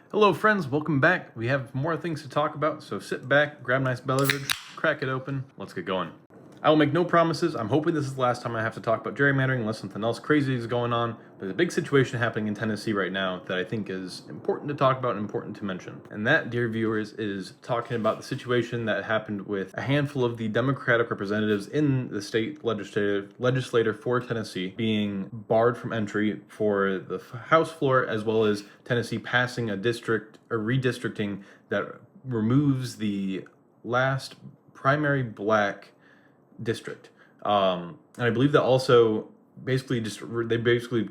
Hello, friends. Welcome back. We have more things to talk about, so sit back, grab a nice beverage, crack it open. Let's get going. I will make no promises. I'm hoping this is the last time I have to talk about gerrymandering unless something else crazy is going on. But there's a big situation happening in Tennessee right now that I think is important to talk about and important to mention. And that, dear viewers, is talking about the situation that happened with a handful of the Democratic representatives in the state legislature for Tennessee being barred from entry for the House floor, as well as Tennessee passing a redistricting that removes the last primary black district. And I believe that also they basically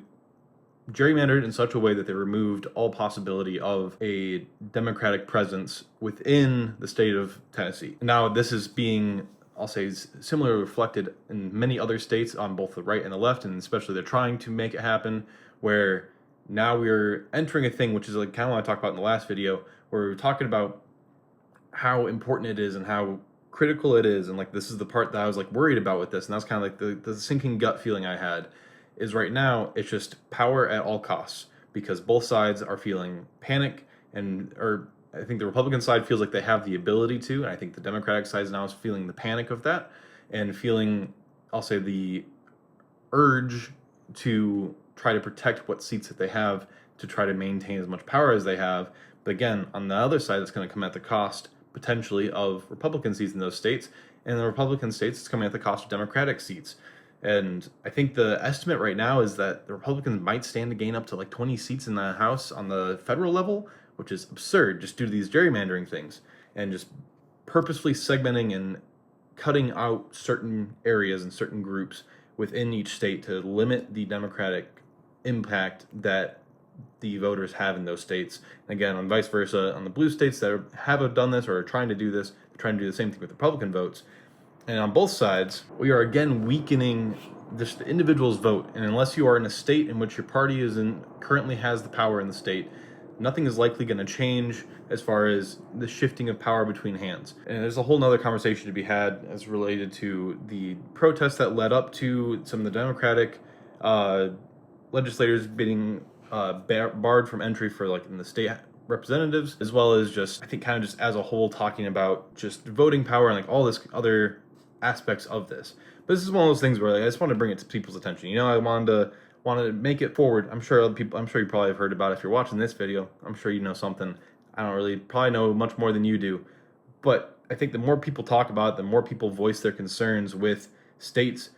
gerrymandered in such a way that they removed all possibility of a Democratic presence within the state of Tennessee. Now, this is being, I'll say, similarly reflected in many other states on both the right and the left, and especially they're trying to make it happen where now we're entering a thing which is like kind of what I talked about in the last video, where we're talking about how important it is and how critical it is, and like this is the part that I was like worried about with this, and that's kind of like the sinking gut feeling I had is right now it's just power at all costs because both sides are feeling panic, or I think the Republican side feels like they have the ability to, and I think the Democratic side now is feeling the panic of that and feeling, I'll say, the urge to try to protect what seats that they have to try to maintain as much power as they have. But again, on the other side, it's going to come at the cost potentially of Republican seats in those states, and in the Republican states, it's coming at the cost of Democratic seats. And I think the estimate right now is that the Republicans might stand to gain up to like 20 seats in the House on the federal level, which is absurd just due to these gerrymandering things and just purposefully segmenting and cutting out certain areas and certain groups within each state to limit the Democratic impact that the voters have in those states. And again, on vice versa, on the blue states that have done this or are trying to do this, they're trying to do the same thing with Republican votes. And on both sides, we are again weakening just the individual's vote. And unless you are in a state in which your party currently has the power in the state, nothing is likely going to change as far as the shifting of power between hands. And there's a whole nother conversation to be had as related to the protests that led up to some of the Democratic legislators being barred from entry for like in the state representatives, as well as just I think kind of just as a whole talking about just voting power and like all this other aspects of this. But this is one of those things where like, I just want to bring it to people's attention. I wanted to make it forward. I'm sure you probably have heard about it if you're watching this video. I'm sure you know something. I don't really probably know much more than you do. But I think the more people talk about it, the more people voice their concerns with states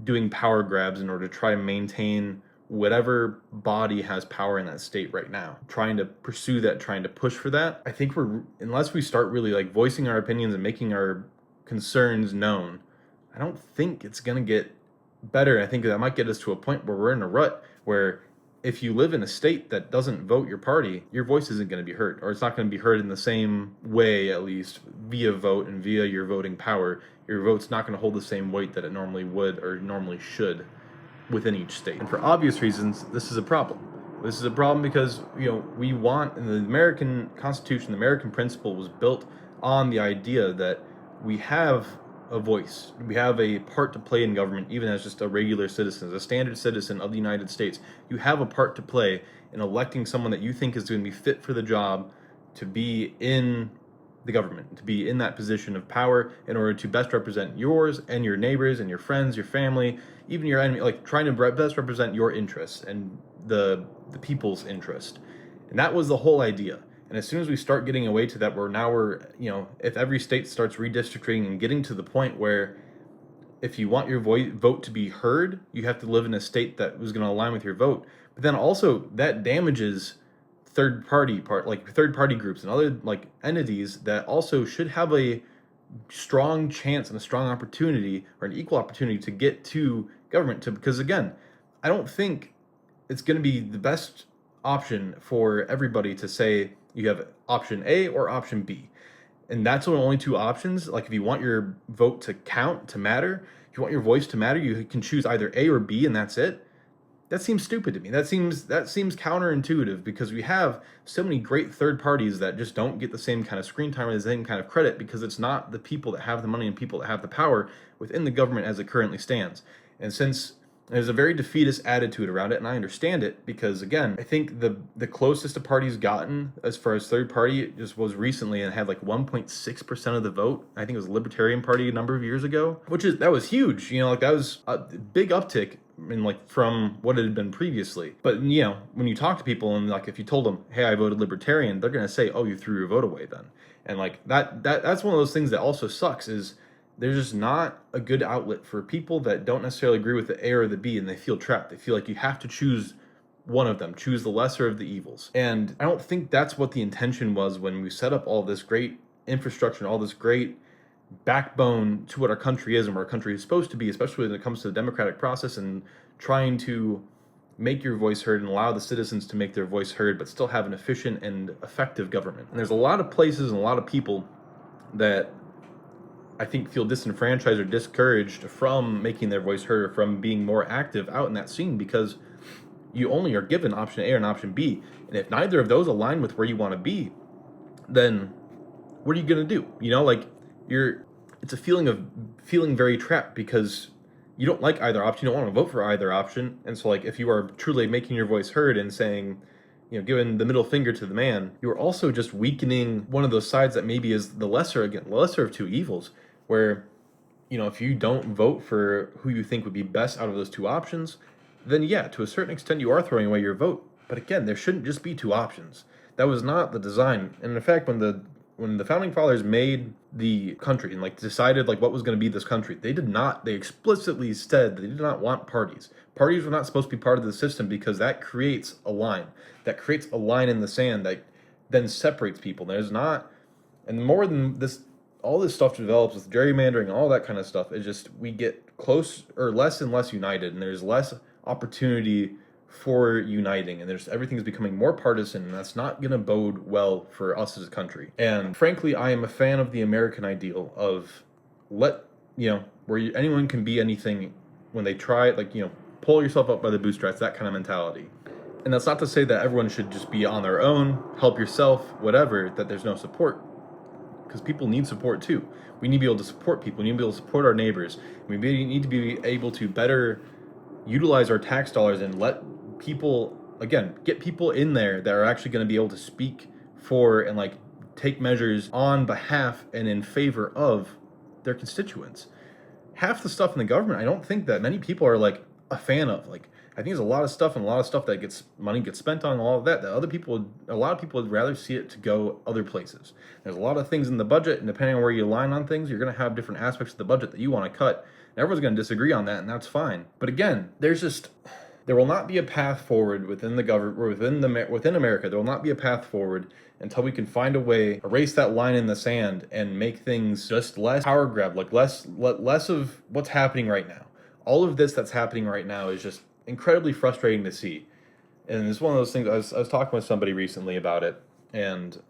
doing power grabs in order to try to maintain whatever body has power in that state right now, trying to pursue that, trying to push for that. I think unless we start really like voicing our opinions and making our concerns known, I don't think it's going to get better. I think that might get us to a point where we're in a rut where if you live in a state that doesn't vote your party, your voice isn't going to be heard, or it's not going to be heard in the same way, at least via vote and via your voting power. Your vote's not going to hold the same weight that it normally would or normally should within each state. And for obvious reasons, this is a problem. This is a problem because, we want, in the American Constitution, the American principle was built on the idea that we have a voice. We have a part to play in government, even as just a regular citizen, as a standard citizen of the United States. You have a part to play in electing someone that you think is going to be fit for the job to be in the government, to be in that position of power in order to best represent yours and your neighbors and your friends, your family, even your enemy, like trying to best represent your interests and the people's interest. And that was the whole idea. And as soon as we start getting away to that, if every state starts redistricting and getting to the point where if you want your vote to be heard, you have to live in a state that was going to align with your vote. But then also that damages third party groups and other like entities that also should have a strong chance and a strong opportunity or an equal opportunity to get to government because again, I don't think it's going to be the best option for everybody to say you have option A or option B. And that's only two options. Like if you want your vote to count, to matter, if you want your voice to matter, you can choose either A or B and that's it. That seems stupid to me. That seems counterintuitive because we have so many great third parties that just don't get the same kind of screen time or the same kind of credit because it's not the people that have the money and people that have the power within the government as it currently stands. And since There's a very defeatist attitude around it, and I understand it because, again, I think the closest a party's gotten as far as third party just was recently and had like 1.6% of the vote. I think it was the Libertarian Party a number of years ago, that was huge. Like that was a big uptick in like from what it had been previously. But when you talk to people and like if you told them, hey, I voted Libertarian, they're gonna say, oh, you threw your vote away then. And like that's one of those things that also sucks is there's just not a good outlet for people that don't necessarily agree with the A or the B, and they feel trapped. They feel like you have to choose one of them, choose the lesser of the evils. And I don't think that's what the intention was when we set up all this great infrastructure and all this great backbone to what our country is and where our country is supposed to be, especially when it comes to the democratic process and trying to make your voice heard and allow the citizens to make their voice heard, but still have an efficient and effective government. And there's a lot of places and a lot of people that I think feel disenfranchised or discouraged from making their voice heard or from being more active out in that scene because you only are given option A or an option B. And if neither of those align with where you want to be, then what are you going to do? It's a feeling of feeling very trapped because you don't like either option. You don't want to vote for either option. And so like if you are truly making your voice heard and saying, giving the middle finger to the man, you're also just weakening one of those sides that maybe is the lesser of two evils, where, if you don't vote for who you think would be best out of those two options, then yeah, to a certain extent you are throwing away your vote. But again, there shouldn't just be two options. That was not the design. And in fact, when the founding fathers made the country and like decided like what was going to be this country, they explicitly said they did not want parties. Parties were not supposed to be part of the system because that creates a line in the sand that then separates people. And more than this, all this stuff develops with gerrymandering, all that kind of stuff. It's just we get close or less and less united, and there's less opportunity for uniting, and everything is becoming more partisan, and that's not going to bode well for us as a country. And frankly, I am a fan of the American ideal of where anyone can be anything when they try, pull yourself up by the bootstraps, that kind of mentality. And that's not to say that everyone should just be on their own, help yourself, whatever, that there's no support. Because people need support too. We need to be able to support people. We need to be able to support our neighbors. We need to be able to better utilize our tax dollars and let people, again, get people in there that are actually going to be able to speak for and like take measures on behalf and in favor of their constituents. Half the stuff in the government, I don't think that many people are like a fan of. Like, I think there's a lot of stuff that money gets spent on, and all of that a lot of people would rather see it to go other places. There's a lot of things in the budget, and depending on where you align on things, you're going to have different aspects of the budget that you want to cut. And everyone's going to disagree on that, and that's fine. But again, there will not be a path forward within the government or within America. There will not be a path forward until we can find a way, erase that line in the sand, and make things just less power grab, like less of what's happening right now. All of this that's happening right now is just incredibly frustrating to see. And it's one of those things, I was talking with somebody recently about it, and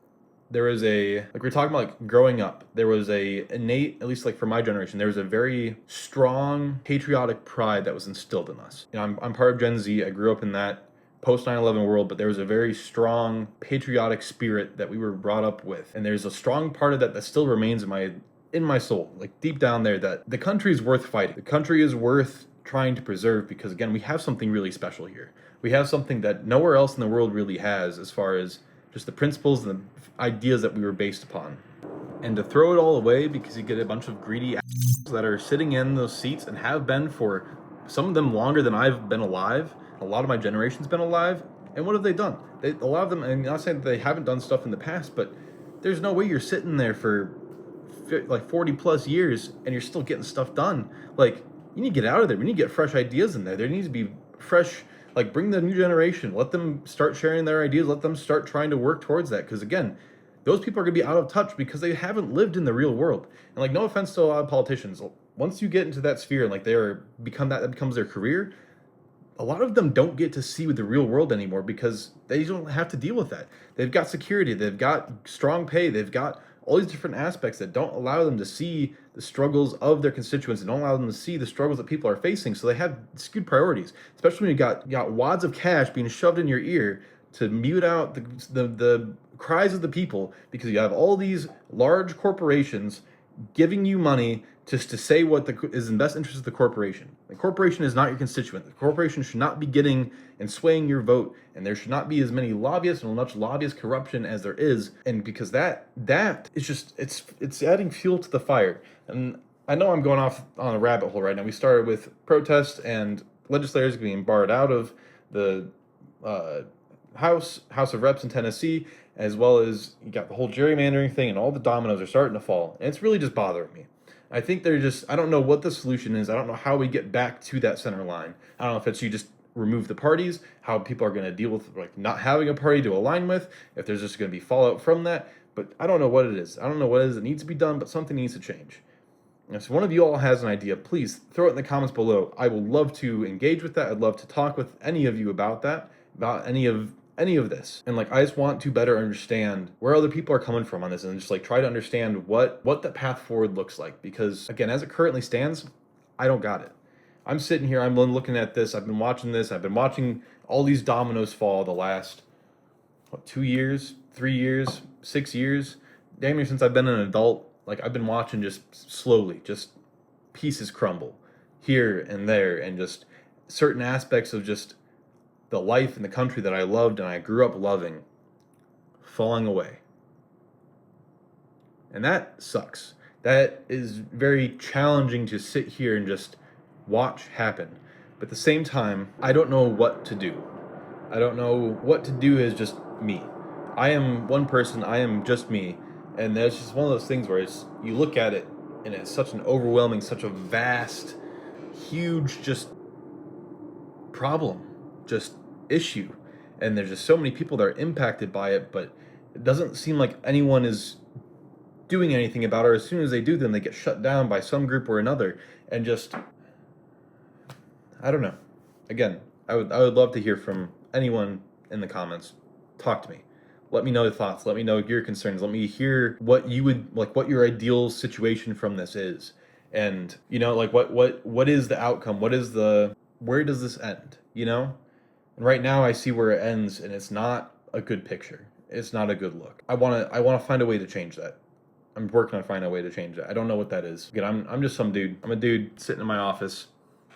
there was we're talking about like growing up, there was a innate, at least like for my generation, there was a very strong patriotic pride that was instilled in us. I'm part of Gen Z. I grew up in that post 9/11 world, but there was a very strong patriotic spirit that we were brought up with. And there's a strong part of that still remains in my soul, like deep down there, that the country is worth fighting. The country is worth trying to preserve because, again, we have something really special here. We have something that nowhere else in the world really has as far as just the principles and the ideas that we were based upon. And to throw it all away because you get a bunch of greedy assholes that are sitting in those seats and have been for some of them longer than I've been alive. A lot of my generation's been alive. And what have they done? A lot of them, and I'm not saying that they haven't done stuff in the past, but there's no way you're sitting there for like 40 plus years and you're still getting stuff done. Like, you need to get out of there. We need to get fresh ideas in there. There needs to be fresh, like, bring the new generation. Let them start sharing their ideas. Let them start trying to work towards that. Because, again, those people are going to be out of touch because they haven't lived in the real world. And, like, no offense to a lot of politicians, once you get into that sphere and, like, that becomes their career, a lot of them don't get to see with the real world anymore because they don't have to deal with that. They've got security. They've got strong pay. They've got all these different aspects that don't allow them to see the struggles of their constituents and don't allow them to see the struggles that people are facing. So they have skewed priorities, especially when you got wads of cash being shoved in your ear to mute out the cries of the people because you have all these large corporations giving you money just to say what is in the best interest of the corporation. The corporation is not your constituent. The corporation should not be getting and swaying your vote, and there should not be as many lobbyists and much lobbyist corruption as there is. And because that is just it's adding fuel to the fire. And I know I'm going off on a rabbit hole right now. We started with protests and legislators being barred out of the House of Reps in Tennessee, as well as you got the whole gerrymandering thing, and all the dominoes are starting to fall. And it's really just bothering me. I think I don't know what the solution is. I don't know how we get back to that center line. I don't know if it's you just remove the parties, how people are going to deal with like not having a party to align with, if there's just going to be fallout from that. But I don't know what it is. I don't know what it is that needs to be done, but something needs to change. And if one of you all has an idea, please throw it in the comments below. I will love to engage with that. I'd love to talk with any of you about that, about any of this. And like, I just want to better understand where other people are coming from on this, and just like try to understand what the path forward looks like. Because again, as it currently stands, I don't got it. I'm sitting here, I'm looking at this, I've been watching this, I've been watching all these dominoes fall the last 2 years, 3 years, 6 years, damn near since I've been an adult. Like, I've been watching just slowly, just pieces crumble here and there, and just certain aspects of just the life and the country that I loved and I grew up loving falling away. And that sucks. That is very challenging to sit here and just watch happen. But at the same time, I don't know what to do. I don't know what to do as just me. I am one person, I am just me. And that's just one of those things where you look at it and it's such an overwhelming, such a vast, huge just problem, just issue. And there's just so many people that are impacted by it, but it doesn't seem like anyone is doing anything about it. As soon as they do, then they get shut down by some group or another. And just, I don't know. Again, I would love to hear from anyone in the comments. Talk to me. Let me know your thoughts. Let me know your concerns. Let me hear what you would like, what your ideal situation from this is. And, you know, like what is the outcome? Where does this end? You know? And right now I see where it ends, and it's not a good picture. It's not a good look. I wanna find a way to change that. I'm working on finding a way to change that. I don't know what that is. Again, I'm just some dude. I'm a dude sitting in my office,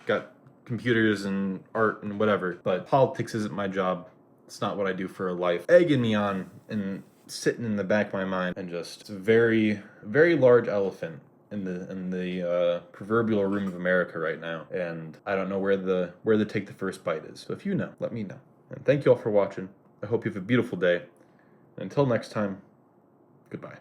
got computers and art and whatever, but politics isn't my job. It's not what I do for a life. Egging me on and sitting in the back of my mind, and just it's a very, very large elephant in the proverbial room of America right now. And I don't know where the take the first bite is. So if you know, let me know. And thank you all for watching. I hope you have a beautiful day. And until next time, goodbye.